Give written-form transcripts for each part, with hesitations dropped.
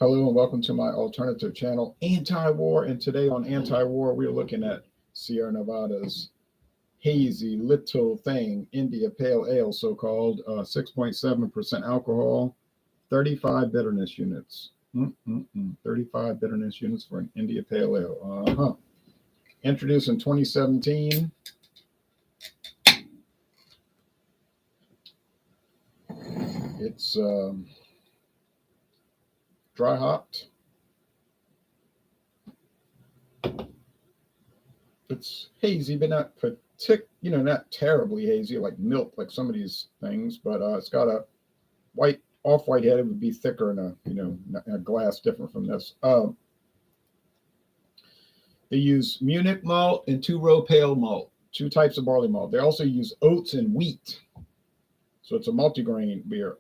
Hello and welcome to my alternative channel, Anti-War. And today on Anti-War, we're looking at Sierra Nevada's Hazy Little Thing India Pale Ale, so-called 6.7% alcohol, 35 bitterness units. 35 bitterness units for an India Pale Ale. Introduced in 2017. It's dry hopped. It's hazy, but not not terribly hazy, like milk, like some of these things. But it's got a off-white head. It would be thicker in a glass, different from this. They use Munich malt and two-row pale malt, two types of barley malt. They also use oats and wheat, so it's a multigrain beer.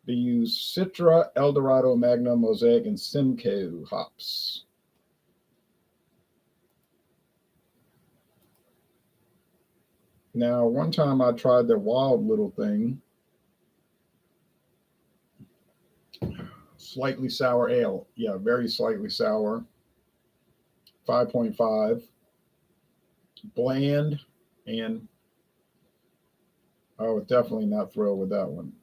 They use Citra, Eldorado, Magnum, Mosaic, and Simcoe hops. Now, one time I tried their Wild Little Thing, slightly sour ale. Yeah, very slightly sour. 5.5. Bland, and I was definitely not thrilled with that one.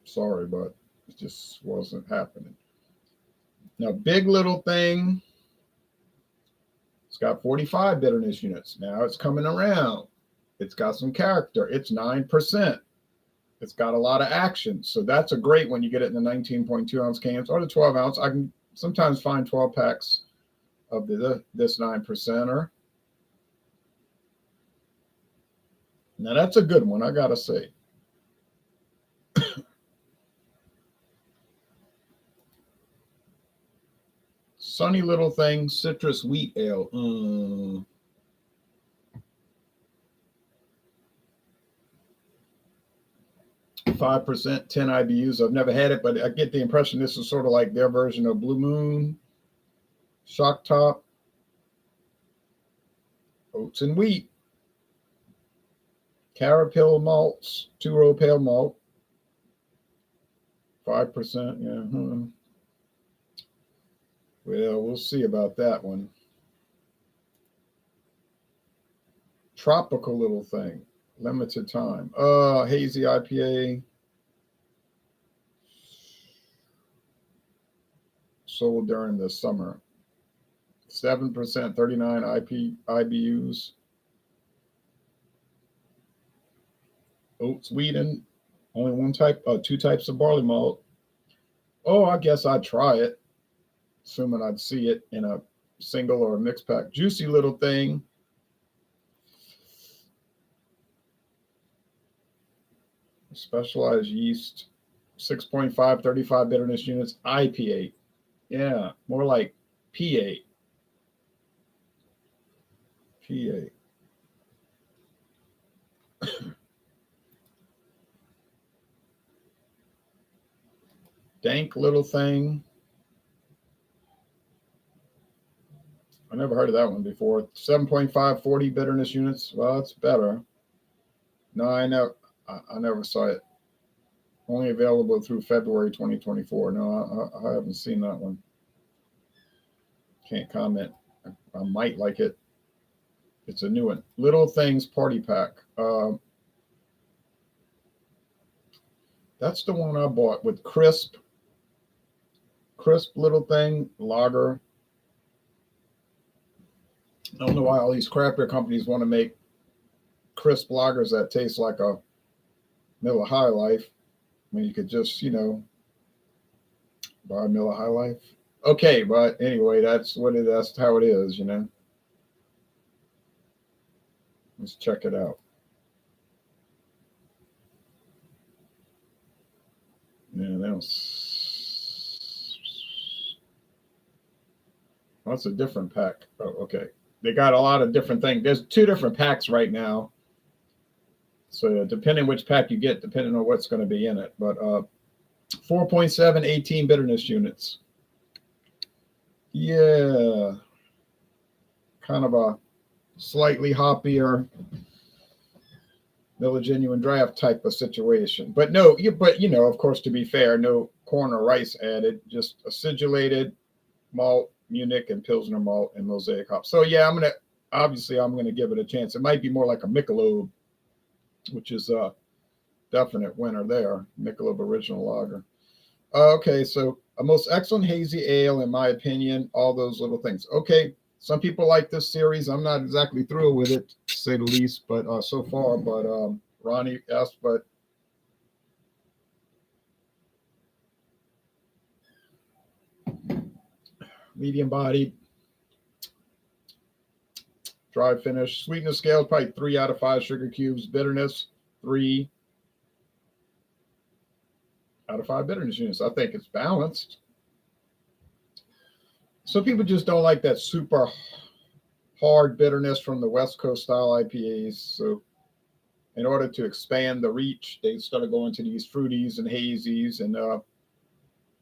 Sorry, but it just wasn't happening. Now, Big Little Thing, it's got 45 bitterness units. Now it's coming around. It's got some character. It's 9%. It's got a lot of action. So that's a great one. You get it in the 19.2 ounce cans or the 12 ounce. I can sometimes find 12 packs of this 9%er. Now that's a good one, I gotta say. Sunny Little Thing Citrus Wheat Ale. 5%, 10 IBUs. I've never had it, but I get the impression this is sort of like their version of Blue Moon, Shock Top, oats and wheat, Carapill malts, two-row pale malt, 5%. Yeah. Well, we'll see about that one. Tropical Little Thing, limited time. Hazy IPA. Sold during the summer. 7%, 39 IBUs. Oats, wheat, and only two types of barley malt. Oh, I guess I'd try it, assuming I'd see it in a single or a mixed pack. Juicy Little Thing. Specialized yeast, 6.5, 35 bitterness units, IPA. Yeah, more like PA. Dank Little Thing. I never heard of that one before. 7.5, 40 bitterness units. Well, it's better. No, I never saw it. Only available through February 2024. No, I haven't seen that one. Can't comment. I might like it. It's a new one. Little Things Party Pack. That's the one I bought with crisp Little Thing lager. I don't know why all these craft beer companies want to make crisp lagers that taste like a Miller High Life. I mean, you could just, buy Miller High Life. Okay, but anyway, that's how it is, Let's check it out. Yeah, that's a different pack. Oh, okay. They got a lot of different things. There's two different packs right now. So depending which pack you get, depending on what's going to be in it. But 4.7, 18 bitterness units. Yeah. Kind of a slightly hoppier Miller Genuine Draft type of situation. But of course, to be fair, no corn or rice added, just acidulated malt, Munich and Pilsner malt and Mosaic hops. So yeah, I'm gonna give it a chance. It might be more like a Michelob, which is a definite winner there. Michelob Original Lager. Okay, so a most excellent hazy ale, in my opinion. All those little things. Okay, some people like this series. I'm not exactly thrilled with it, to say the least, but so far. But Ronnie asked, but medium bodied, dry finish, sweetness scale probably 3 out of 5 sugar cubes. Bitterness 3 out of 5 bitterness units. I think it's balanced. Some people just don't like that super hard bitterness from the West Coast style IPAs. So, in order to expand the reach, they started going to these fruities and hazies. And,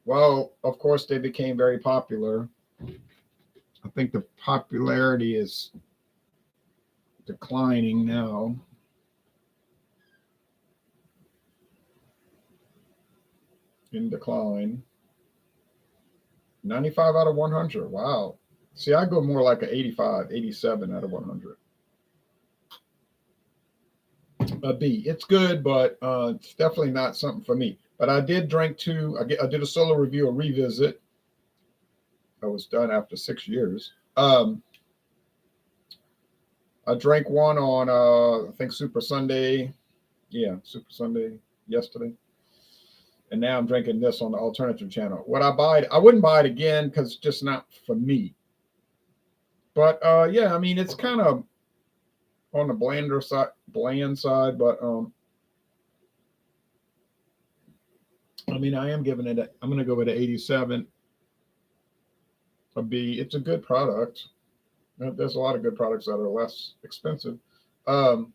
well, of course, they became very popular. I think the popularity is declining now. In decline. 95 out of 100. Wow. See, I go more like an 85, 87 out of 100. A B. It's good, but it's definitely not something for me. But I did drink two. I did a solo review, a revisit. That was done after 6 years. I drank one on, I think, Super Sunday. Yeah, Super Sunday yesterday. And now I'm drinking this on the alternative channel. Would I buy it? I wouldn't buy it again because it's just not for me. But yeah, I mean, it's kind of on the bland side, but I mean, I am giving it. I'm going to go with an 87. A B. It's a good product. There's a lot of good products that are less expensive. I'm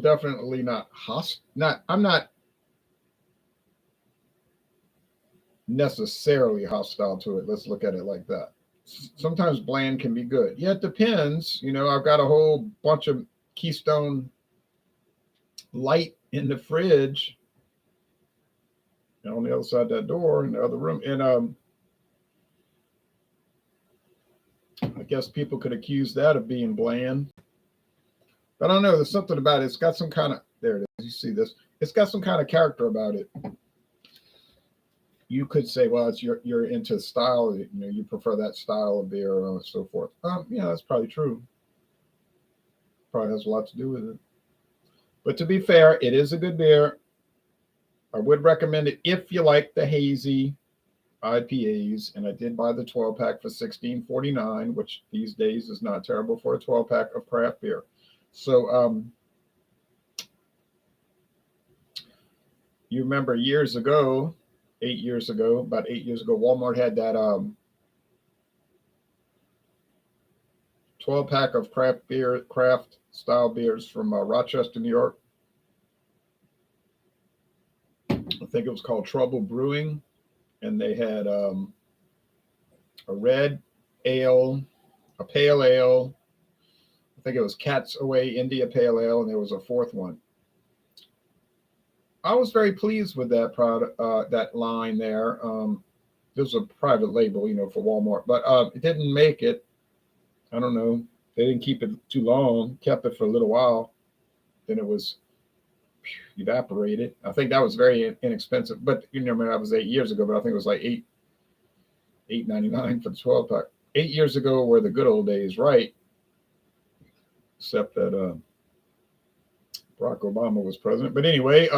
definitely not I'm not necessarily hostile to it. Let's look at it like that. Sometimes bland can be good. Yeah, it depends. You know, I've got a whole bunch of Keystone Light in the fridge, and on the other side of that door in the other room. And I guess people could accuse that of being bland. But I don't know. There's something about it. It's got some kind of, there it is. You see this? It's got some kind of character about it. You could say, well, you're into style. You know, you prefer that style of beer and so forth. Yeah, that's probably true. Probably has a lot to do with it. But to be fair, it is a good beer. I would recommend it if you like the hazy IPAs. And I did buy the 12 pack for $16.49, which these days is not terrible for a 12 pack of craft beer. So you remember years ago, about 8 years ago, Walmart had that 12 pack of craft style beers from Rochester, New York. I think it was called Trouble Brewing, and they had a red ale, a pale ale. I think it was Cat's Away India Pale Ale, and there was a fourth one. I was very pleased with that product, that line there. This was a private label, you know, for Walmart, but it didn't make it. I don't know. They didn't keep it too long. Kept it for a little while. Then it was evaporated. I think that was very inexpensive. But you know, that was 8 years ago. But I think it was like $8.99 for the 12 pack. 8 years ago were the good old days, right? Except that Barack Obama was president. But anyway,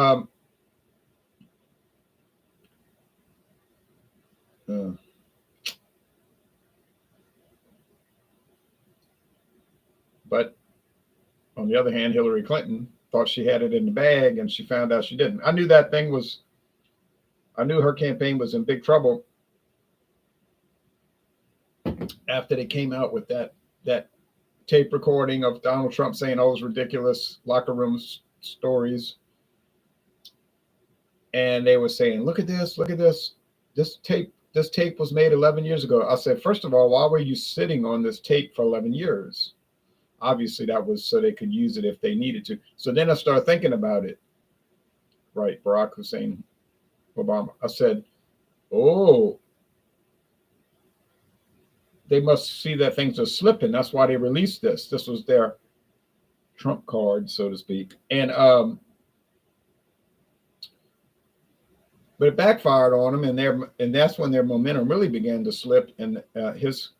but on the other hand, Hillary Clinton thought she had it in the bag, and she found out she didn't. I knew her campaign was in big trouble after they came out with that tape recording of Donald Trump saying all those ridiculous locker room stories. And they were saying, look at this. This tape was made 11 years ago. I said, first of all, why were you sitting on this tape for 11 years? Obviously, that was so they could use it if they needed to. So then I started thinking about it. Right, Barack Hussein Obama. I said, oh, they must see that things are slipping. That's why they released this. This was their trump card, so to speak. But it backfired on them, and that's when their momentum really began to slip, and his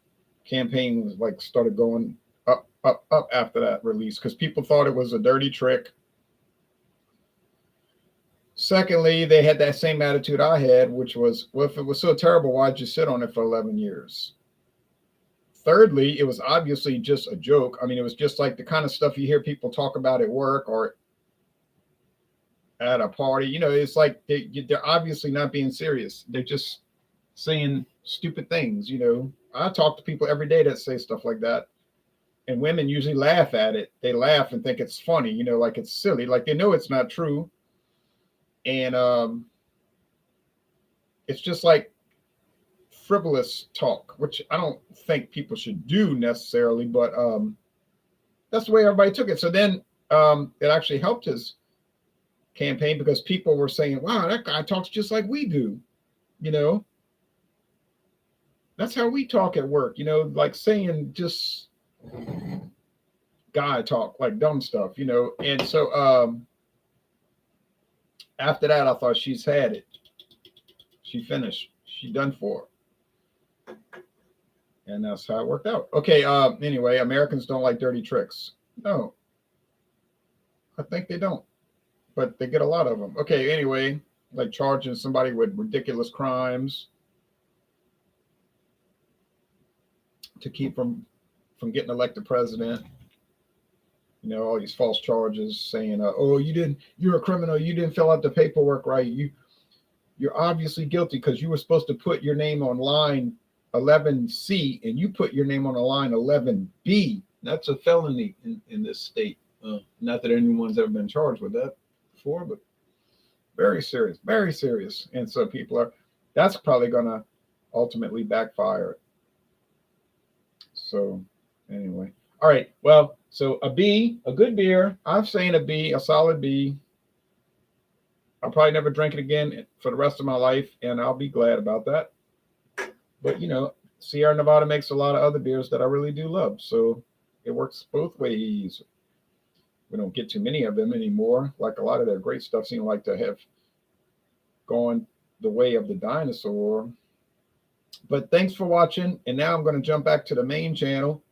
campaign was like started going up, up, up after that release because people thought it was a dirty trick. Secondly, they had that same attitude I had, which was, well, if it was so terrible, why'd you sit on it for 11 years? Thirdly, it was obviously just a joke. I mean, it was just like the kind of stuff you hear people talk about at work or at a party. You know, it's like they're obviously not being serious. They're just saying stupid things. You know, I talk to people every day that say stuff like that. And women usually laugh at it. They laugh and think it's funny, you know, like it's silly, like they know it's not true. And it's just like frivolous talk, which I don't think people should do necessarily, but that's the way everybody took it. So then it actually helped his campaign because people were saying, wow, that guy talks just like we do, you know. That's how we talk at work, you know, like saying just guy talk, like dumb stuff, you know. And so after that, I thought she's had it. She finished. She done for. And that's how it worked out. Okay. Anyway, Americans don't like dirty tricks. No, I think they don't, but they get a lot of them. Okay. Anyway, like charging somebody with ridiculous crimes to keep from getting elected president. You know, all these false charges saying, "Oh, you're a criminal. You didn't fill out the paperwork right. You're obviously guilty because you were supposed to put your name on line 11C and you put your name on the line 11B. That's a felony in this state. Not that anyone's ever been charged with that before, but very serious, very serious. And so that's probably going to ultimately backfire. So anyway, all right. Well, so a B, a good beer. I'm saying a B, a solid B. I'll probably never drink it again for the rest of my life, and I'll be glad about that. But, you know, Sierra Nevada makes a lot of other beers that I really do love. So it works both ways. We don't get too many of them anymore. Like a lot of their great stuff seem like to have gone the way of the dinosaur. But thanks for watching. And now I'm going to jump back to the main channel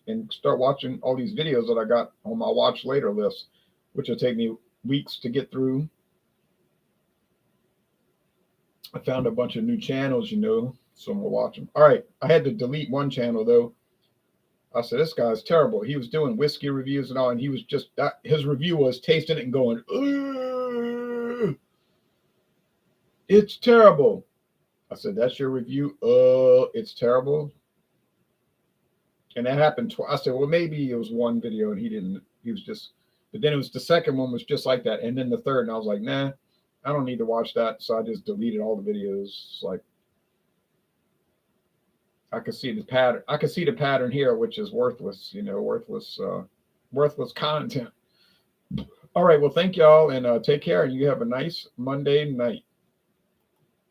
and start watching all these videos that I got on my watch later list, which will take me weeks to get through. I found a bunch of new channels, you know, so I'm going to watch them. All right. I had to delete one channel, though. I said, this guy's terrible. He was doing whiskey reviews and all, and he was just, his review was tasting it and going, it's terrible. I said, that's your review? It's terrible. And that happened twice. I said, well, maybe it was one video and he was just, but then it was the second one was just like that. And then the third, and I was like, nah, I don't need to watch that. So I just deleted all the videos. It's like, I could see the pattern. I could see the pattern here, which is worthless, you know, worthless content. All right. Well, thank y'all and take care. And you have a nice Monday night.